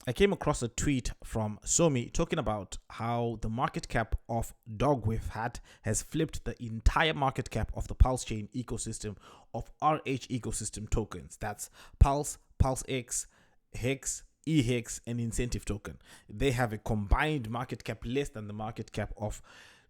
I came across a tweet from Somi talking about how the market cap of DogWifHat has flipped the entire market cap of the PulseChian ecosystem of RH ecosystem tokens. That's Pulse, PulseX, Hex, eHex, and Incentive token. They have a combined market cap less than the market cap of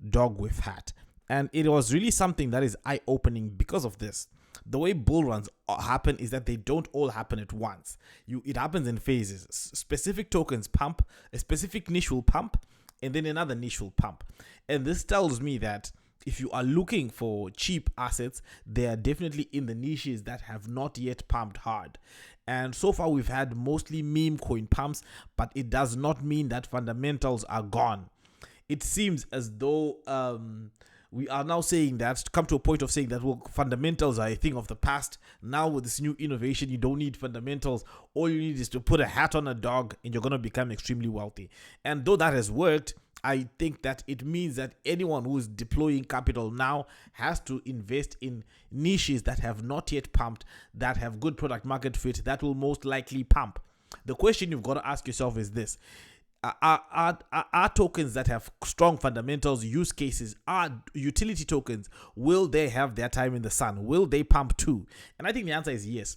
DogWifHat. And it was really something that is eye-opening because of this. The way bull runs happen is that they don't all happen at once. It happens in phases. Specific tokens pump, a specific niche will pump, and then another niche will pump. And this tells me that if you are looking for cheap assets, they are definitely in the niches that have not yet pumped hard. And so far we've had mostly meme coin pumps, but it does not mean that fundamentals are gone. It seems as though we are now saying that, come to a point of saying that, well, fundamentals are a thing of the past. Now with this new innovation, you don't need fundamentals. All you need is to put a hat on a dog and you're going to become extremely wealthy. And though that has worked, I think that it means that anyone who is deploying capital now has to invest in niches that have not yet pumped, that have good product market fit, that will most likely pump. The question you've got to ask yourself is this. Are tokens that have strong fundamentals, use cases, are utility tokens, will they have their time in the sun? Will they pump too? And I think the answer is yes.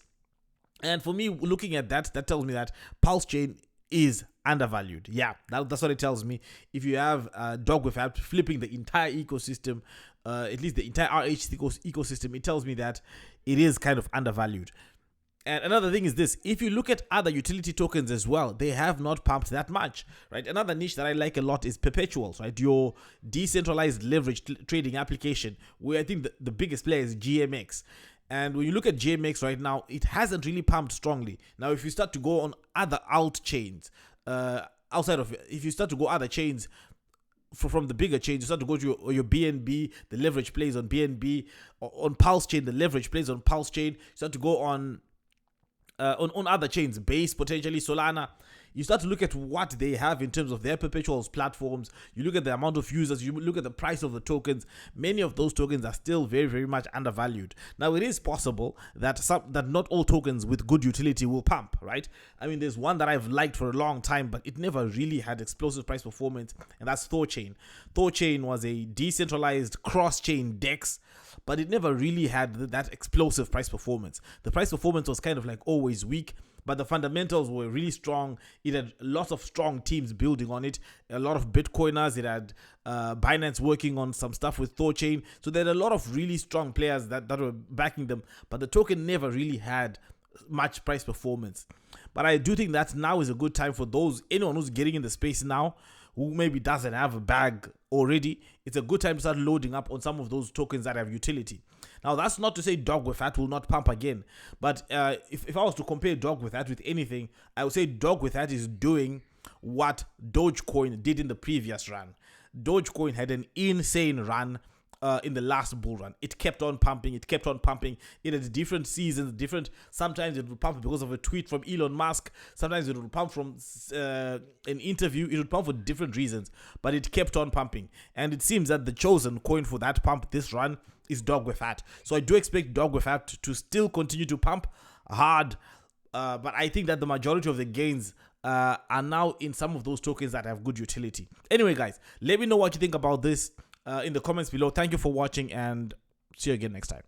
And for me, looking at that, that tells me that PulseChian is undervalued. Yeah, that's what it tells me. If you have DogWifHat flipping the entire ecosystem, at least the entire RH ecosystem, it tells me that it is kind of undervalued. And another thing is this: if you look at other utility tokens as well, they have not pumped that much, right? Another niche that I like a lot is perpetuals, right? Your decentralized leverage trading application, where I think the biggest player is GMX. And when you look at GMX right now, it hasn't really pumped strongly. Now, if you start to go on other alt chains, if you start to go other chains, from the bigger chains, you start to go to your BNB, the leverage plays on BNB, on PulseChain, the leverage plays on PulseChain. You start to go on other chains, Base, potentially Solana. You start to look at what they have in terms of their perpetuals platforms. You look at the amount of users, you look at the price of the tokens. Many of those tokens are still very, very much undervalued. Now, it is possible that not all tokens with good utility will pump, right? I mean, there's one that I've liked for a long time, but it never really had explosive price performance, and that's ThorChain. ThorChain was a decentralized cross-chain DEX, but it never really had that explosive price performance. The price performance was kind of like always weak, but the fundamentals were really strong. It had lots of strong teams building on it, a lot of Bitcoiners. It had Binance working on some stuff with ThorChain. So there are a lot of really strong players that were backing them, but the token never really had much price performance. But I do think that now is a good time for anyone who's getting in the space now, who maybe doesn't have a bag already. It's a good time to start loading up on some of those tokens that have utility. Now, that's not to say DogWifHat will not pump again, but if I was to compare DogWifHat with anything, I would say DogWifHat is doing what Dogecoin did in the previous run. Dogecoin had an insane run in the last bull run. It kept on pumping. It had different seasons, sometimes it would pump because of a tweet from Elon Musk. Sometimes it would pump from an interview. It would pump for different reasons, but it kept on pumping. And it seems that the chosen coin for that pump this run is DogWifHat. So I do expect DogWifHat to still continue to pump hard, but I think that the majority of the gains are now in some of those tokens that have good utility. Anyway, guys, let me know what you think about this in the comments below. Thank you for watching, and see you again next time.